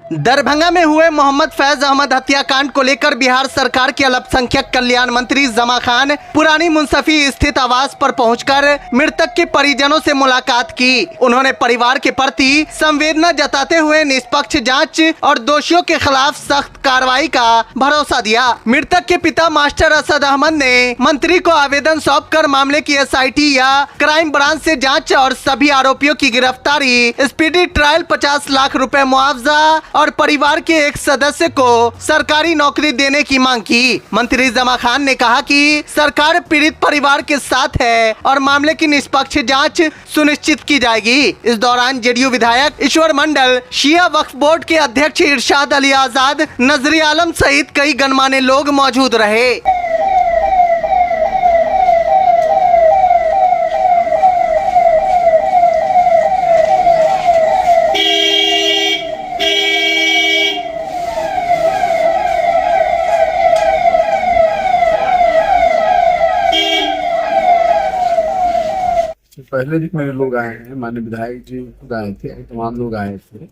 दरभंगा में हुए मोहम्मद फैज अहमद हत्याकांड को लेकर बिहार सरकार के अल्पसंख्यक कल्याण मंत्री जमा खान पुरानी मुंसफी स्थित आवास पर पहुंचकर मृतक के परिजनों से मुलाकात की। उन्होंने परिवार के प्रति संवेदना जताते हुए निष्पक्ष जांच और दोषियों के खिलाफ सख्त कार्रवाई का भरोसा दिया। मृतक के पिता मास्टर असद अहमद ने मंत्री को आवेदन सौंपकर मामले की SIT या क्राइम ब्रांच से जाँच और सभी आरोपियों की गिरफ्तारी, स्पीडी ट्रायल, 50 लाख रुपए मुआवजा और परिवार के एक सदस्य को सरकारी नौकरी देने की मांग की। मंत्री जमा खान ने कहा कि सरकार पीड़ित परिवार के साथ है और मामले की निष्पक्ष जांच सुनिश्चित की जाएगी। इस दौरान JDU विधायक ईश्वर मंडल, शिया वक्फ बोर्ड के अध्यक्ष इरशाद अली आजाद, नजरी आलम सहित कई गणमान्य लोग मौजूद रहे। पहले भी मेरे लोग आए हैं, माननीय विधायक जी आए थे, तमाम लोग आए थे।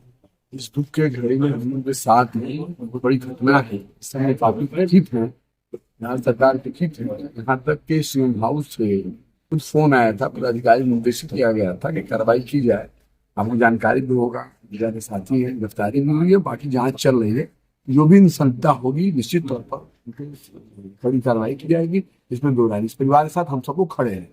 इस दुख के घड़ी में हम लोग के साथ में बहुत बड़ी घटना है। इस समय काफी दुखित है, यहाँ सरकार दुखित है। यहाँ तक के CM हाउस से कुछ फोन आया था, पदाधिकारी निर्देशित किया गया था कि कार्रवाई की जाए। आपको जानकारी भी होगा, मेरे साथी है, गिरफ्तारी भी हुई है, बाकी जाँच चल रही है। जो भी निष्पक्षता होगी निश्चित तौर पर बड़ी कार्रवाई की जाएगी, इसमें दो राय। इस परिवार के साथ हम सबको खड़े हैं।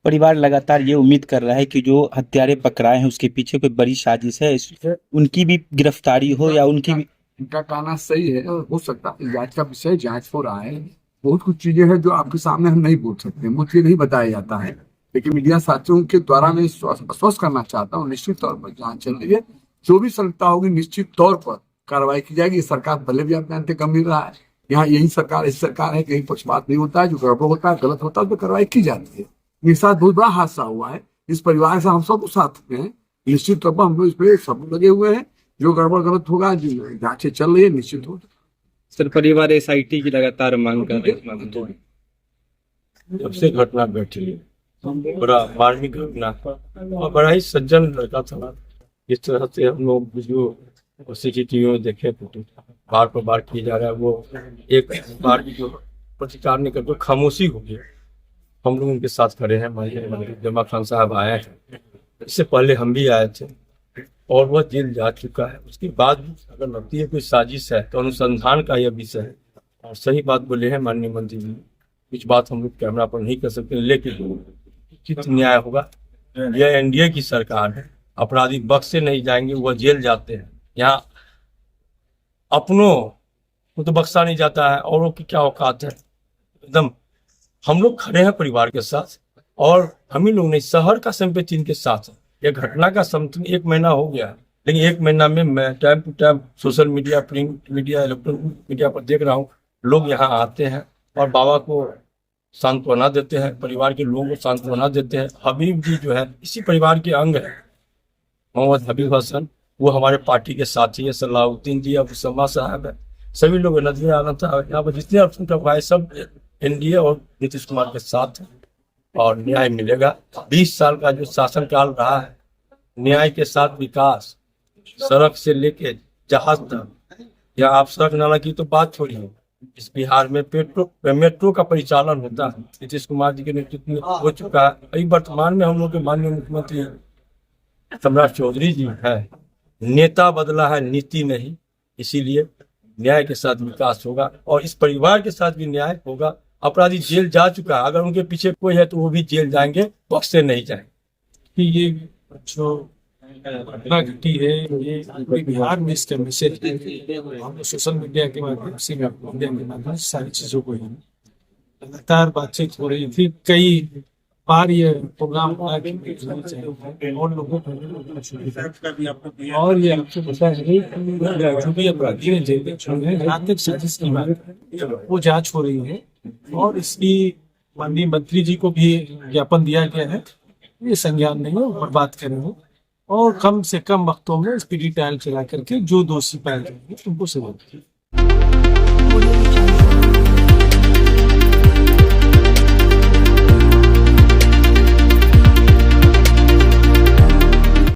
परिवार लगातार ये उम्मीद कर रहा है कि जो हत्यारे पकड़ाए हैं उसके पीछे कोई बड़ी साजिश है, उनकी भी गिरफ्तारी हो या उनकी भी। उनका कहना सही है, हो सकता है। जांच का विषय, जांच हो रहा है। बहुत कुछ चीजें हैं जो आपके सामने हम नहीं बोल सकते, मुझे नहीं बताया जाता है, लेकिन मीडिया साथियों के द्वारा मैं आश्वस्त करना चाहता हूँ निश्चित तौर पर जाँच चल रही है। जो भी संगता होगी निश्चित तौर पर कार्रवाई की जाएगी। सरकार पहले भी आप जानते कम मिल रहा है, यहाँ यही सरकार ऐसी सरकार है, कहीं पक्षपात नहीं होता है। जो गड़बड़ होता है, गलत होता है, तो कार्रवाई की जाती है। मेरे साथ बहुत बड़ा हादसा हुआ है, इस परिवार से हम सब साथ में हैं। निश्चित तौर पर हम लोग इस पे सब लगे हुए हैं। जो गड़बड़ गलत होगा, जो जांचें चल रही है, निश्चित होगा। सर, परिवार SIT की लगातार मांग कर रहे हैं। जब से घटना घटी है, बड़ा मार्मिक घटना और बड़ा ही सज्जन लड़का था। इस तरह से हम लोग जो CCTV में देखे, बार पर बार किया जा रहा है, वो एक बार की जो प्रतिकार नहीं करते, खामोशी हो गई। हम लोग उनके साथ खड़े हैं। मंत्री जमा खान साहब आए हैं, इससे पहले हम भी आए थे और वह जेल जा चुका है। उसके बाद भी अगर लगती है कोई साजिश है तो अनुसंधान का यह विषय है। और सही बात बोले हैं माननीय मंत्री जी, कुछ बात हम लोग कैमरा पर नहीं कर सकते, लेकिन उचित न्याय होगा। यह NDA की सरकार है, अपराधी बख्शे नहीं जाएंगे, वह जेल जाते हैं। यहाँ अपनों को तो बख्शा नहीं जाता है, औरों की क्या औकात है। एकदम हम लोग खड़े हैं परिवार के साथ, और हम ही लोग नहीं, शहर का संपत्ति इनके साथ है। यह घटना का समथिंग 1 महीना हो गया, लेकिन 1 महीना में मैं time to time social media, print media, electronic media पर देख रहा हूँ, लोग यहाँ आते हैं और बाबा को सांत्वना देते हैं, परिवार के लोगों को सांत्वना देते हैं। हबीब जी जो है इसी परिवार के अंग है, मोहम्मद हबीब हसन, वो हमारे पार्टी के साथी है। सलाहुद्दीन जी, अबू समा साहब है, सभी लोग नजर आलम साहब, यहाँ पर जितने अल्पसंख्यक भाई सब NDA और नीतीश कुमार के साथ है और न्याय मिलेगा। 20 साल का जो शासनकाल रहा है, न्याय के साथ विकास, सड़क से लेके जहाज तक, या आप सड़क नाला की तो बात छोड़िए, इस बिहार में मेट्रो का परिचालन होता है, नीतीश कुमार जी के नेतृत्व में हो चुका है। अभी वर्तमान में हम लोग के माननीय मुख्यमंत्री सम्राट चौधरी जी है। नेता बदला है, नीति नहीं, इसीलिए न्याय के साथ विकास होगा और इस परिवार के साथ भी न्याय होगा। अपराधी जेल जा चुका है, अगर उनके पीछे कोई है तो वो भी जेल जाएंगे, बख्शे नहीं जाएंगे। ये जो घटना घटी है, ये बिहार में इसका मैसेज हम सोशल मीडिया के माध्यम से, मीडिया के माध्यम से सारी चीजों को लगातार बातचीत हो रही थी। कई बार ये प्रोग्राम और लोगों को, और ये आपको पता है जो भी अपराधी ने जेल में छोड़े हैं, घातक साजिश की बात है, वो जांच हो रही है और इसकी माननीय मंत्री जी को भी ज्ञापन दिया गया है। ये संज्ञान नहीं है, ऊपर बात करेंगे और कम से कम वक्तों में स्पीडी ट्रायल चला करके जो दोषी पाए जाएंगे उनको सजा।